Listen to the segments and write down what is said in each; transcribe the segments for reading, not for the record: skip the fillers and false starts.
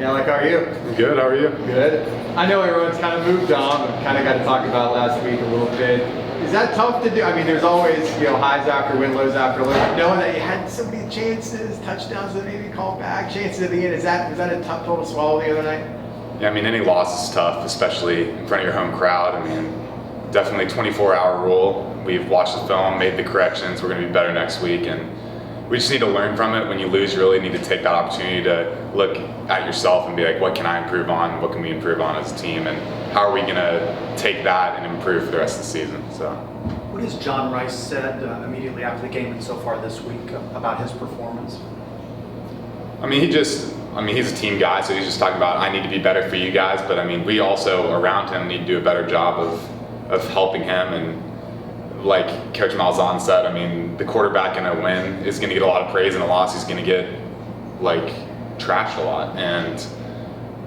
Yeah, Alec, how are you? Good, how are you? Good. I know everyone's kind of moved on. We kind of got to talk about it last week a little bit. Is that tough to do? I mean, there's always, highs after win, lows after lows. Knowing that you had so many chances, touchdowns that maybe called back, chances at the end. Was that a tough toll to swallow the other night? Yeah, I mean, any loss is tough, especially in front of your home crowd. I mean, definitely 24-hour rule. We've watched the film, made the corrections. We're going to be better next week, and we just need to learn from it. When you lose, you really need to take that opportunity to look at yourself and be like, what can I improve on? What can we improve on as a team? And how are we going to take that and improve for the rest of the season? So, what has John Rice said immediately after the game and so far this week about his performance? I mean, he's a team guy, so he's just talking about, I need to be better for you guys. But I mean, we also around him need to do a better job of helping him. And like Coach Malzahn said, I mean, the quarterback in a win is going to get a lot of praise, and a loss he's going to get trashed a lot. And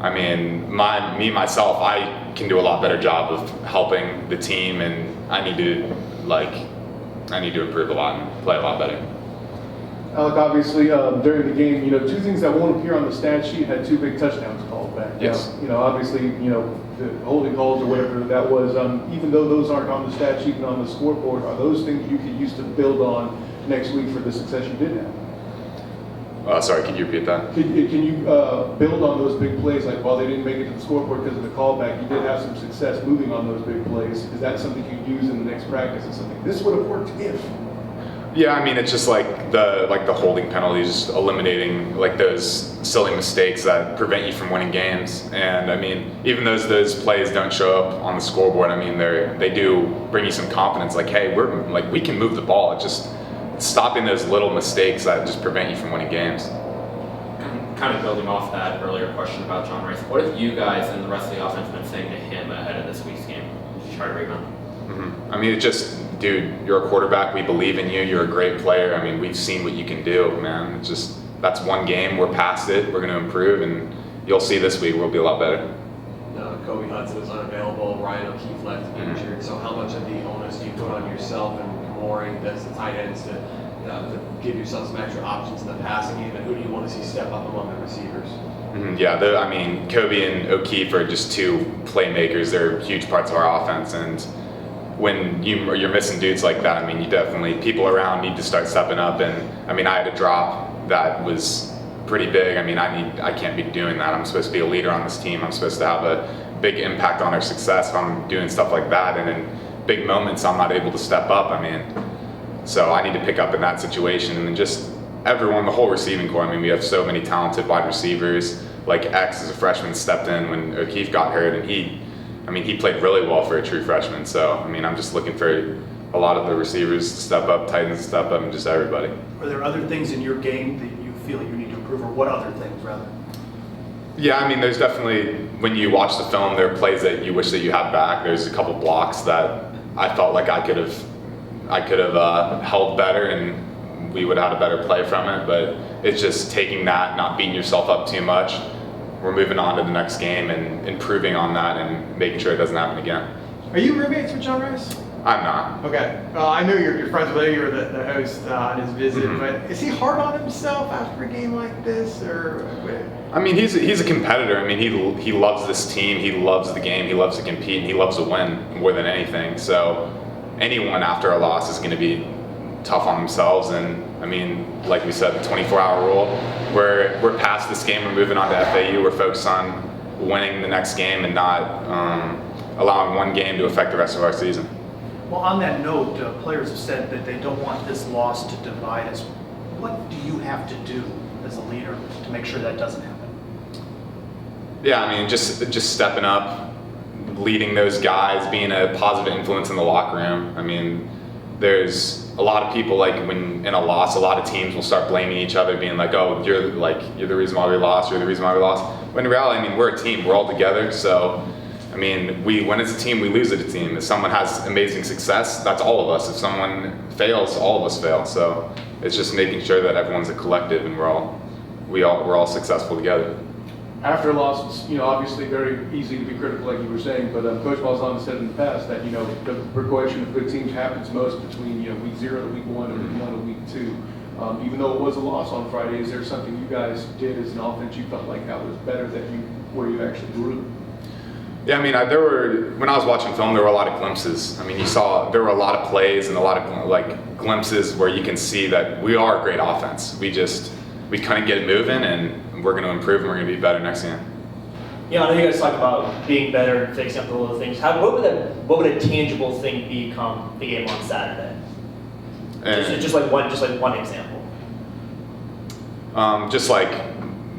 I mean, myself, I can do a lot better job of helping the team, and I need to improve a lot and play a lot better. Alec, obviously, during the game, two things that won't appear on the stat sheet had two big touchdowns called back. Yes. Obviously, the holding calls or whatever that was, even though those aren't on the stat sheet and on the scoreboard, are those things you could use to build on next week for the success you did have? Sorry, can you repeat that? Can you build on those big plays? Like, while they didn't make it to the scoreboard because of the callback, you did have some success moving on those big plays. Is that something you use in the next practice? Is something this would have worked if? Yeah, I mean, it's just like the holding penalties, eliminating those silly mistakes that prevent you from winning games. And I mean, even though those plays don't show up on the scoreboard, I mean, they do bring you some confidence. Like, hey, we can move the ball. It's just stopping those little mistakes that just prevent you from winning games. Kind of building off that earlier question about John Rice, what have you guys and the rest of the offense been saying to him ahead of this week's game to try to rebound? Mm-hmm. I mean, it's just, dude, you're a quarterback. We believe in you. You're a great player. I mean, we've seen what you can do, man. It's just, that's one game. We're past it. We're going to improve, and you'll see this week we'll be a lot better. Kobe Hudson is unavailable. Ryan O'Keefe left injured. So how much of the onus do you put on yourself and Mooring as the tight ends to give yourself some extra options in the passing game? And who do you want to see step up among the receivers? Mm-hmm. Yeah, I mean, Kobe and O'Keefe are just two playmakers. They're huge parts of our offense, and when you're missing dudes like that, I mean, people around need to start stepping up. And I mean, I had a drop that was pretty big. I mean, I can't be doing that. I'm supposed to be a leader on this team. I'm supposed to have a big impact on our success if I'm doing stuff like that. And in big moments, I'm not able to step up. I mean, so I need to pick up in that situation. And then just everyone, the whole receiving corps. I mean, we have so many talented wide receivers. Like X as a freshman stepped in when O'Keefe got hurt, and he played really well for a true freshman. So, I mean, I'm just looking for a lot of the receivers to step up, tight ends to step up, and just everybody. Are there other things in your game that you feel you need to improve, or what other things, rather? Yeah, I mean, there's definitely, when you watch the film, there are plays that you wish that you had back. There's a couple blocks that I felt like I could have held better, and we would have had a better play from it. But it's just taking that, not beating yourself up too much. We're moving on to the next game and improving on that and making sure it doesn't happen again. Are you roommates with John Rice? I'm not. Okay. Well, I know you're friends with him. You were the host on his visit. Mm-hmm. But is he hard on himself after a game like this, or? I mean, he's a competitor. I mean, he loves this team. He loves the game. He loves to compete, and he loves to win more than anything. So anyone after a loss is going to be tough on themselves. And I mean, like we said, the 24-hour rule. We're past this game. We're moving on to FAU. We're focused on winning the next game and not allowing one game to affect the rest of our season. Well, on that note, players have said that they don't want this loss to divide us. What do you have to do as a leader to make sure that doesn't happen? Yeah, I mean, just stepping up, leading those guys, being a positive influence in the locker room. I mean, there's a lot of people, like, when in a loss, a lot of teams will start blaming each other, being like, oh, you're the reason why we lost, you're the reason why we lost. When in reality, I mean, we're a team, we're all together. So I mean, we win as a team, we lose as a team. If someone has amazing success, that's all of us. If someone fails, all of us fail. So it's just making sure that everyone's a collective and we're all successful together. After a loss, it's obviously very easy to be critical, like you were saying. But Coach Malzahn said in the past that the progression of good teams happens most between week 0 to week 1 or week 1 to week 2. Even though it was a loss on Friday, is there something you guys did as an offense you felt like that was better where you actually grew? Yeah, I mean, when I was watching film, there were a lot of glimpses. I mean, there were a lot of plays and a lot of like glimpses where you can see that we are a great offense. We couldn't get it moving, and we're going to improve and we're going to be better next game. Yeah, I know you guys talk about being better and fixing up the little things. What would a tangible thing be come the game on Saturday? Just like one example. Just like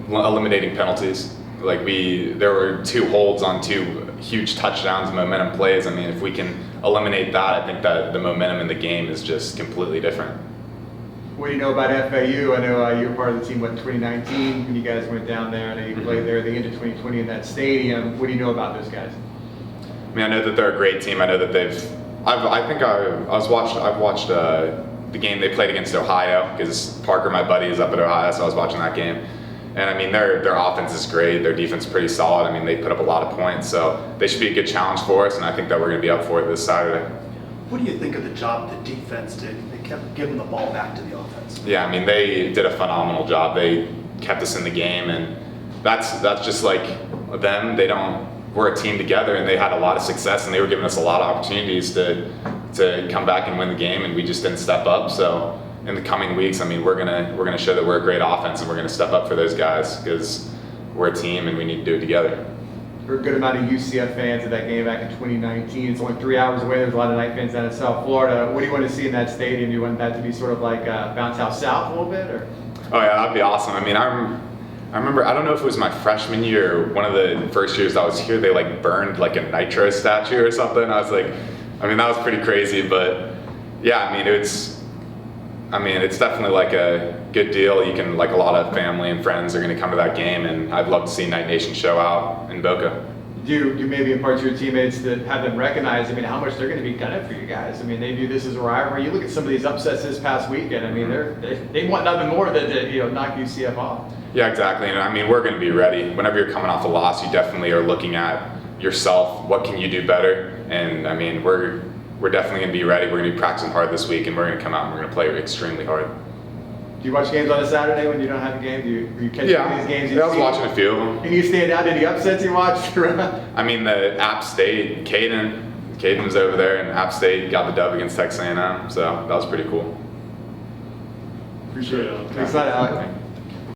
eliminating penalties. Like there were 2 holds on 2 huge touchdowns, momentum plays. I mean, if we can eliminate that, I think that the momentum in the game is just completely different. What do you know about FAU? I know you were part of the team, 2019, when you guys went down there. I know you played there at the end of 2020 in that stadium. What do you know about those guys? I mean, I know that they're a great team. I know that I've watched the game they played against Ohio, because Parker, my buddy, is up at Ohio, so I was watching that game. And I mean, their offense is great. Their defense is pretty solid. I mean, they put up a lot of points, so they should be a good challenge for us, and I think that we're going to be up for it this Saturday. What do you think of the job the defense did? They kept giving the ball back to the offense. Yeah, I mean, they did a phenomenal job. They kept us in the game, and that's just like them. We're a team together, and they had a lot of success, and they were giving us a lot of opportunities to come back and win the game, and we just didn't step up. So in the coming weeks, I mean, we're gonna show that we're a great offense, and we're gonna step up for those guys, because we're a team and we need to do it together. There were a good amount of UCF fans at that game back in 2019. It's only 3 hours away. There's a lot of night fans down in South Florida. What do you want to see in that stadium? Do you want that to be sort of like bounce house south a little bit, or? Oh yeah, that'd be awesome. I mean, I remember, I don't know if it was my freshman year or one of the first years I was here, they like burned like a Nitro statue or something. I was like, I mean, that was pretty crazy, but yeah, I mean, it's definitely like a good deal. You can, like, a lot of family and friends are going to come to that game, and I'd love to see Night Nation show out in Boca. Do maybe impart to your teammates that have them recognize, I mean, how much they're going to be gunning for you guys? I mean, they view this as a rivalry. You look at some of these upsets this past weekend. I mean, they want nothing more than to knock UCF off. Yeah, exactly. And I mean, we're going to be ready. Whenever you're coming off a loss, you definitely are looking at yourself. What can you do better? And I mean, we're definitely going to be ready. We're going to be practicing hard this week, and we're going to come out and we're going to play extremely hard. Do you watch games on a Saturday when you don't have a game? Do you catch any of these games? Yeah, I was watching a few of them. Can you stand out any upsets you watched? I mean, the App State, Caden was over there, and App State got the dub against Texas A&M, so that was pretty cool. Appreciate it. Thanks a lot, Alec.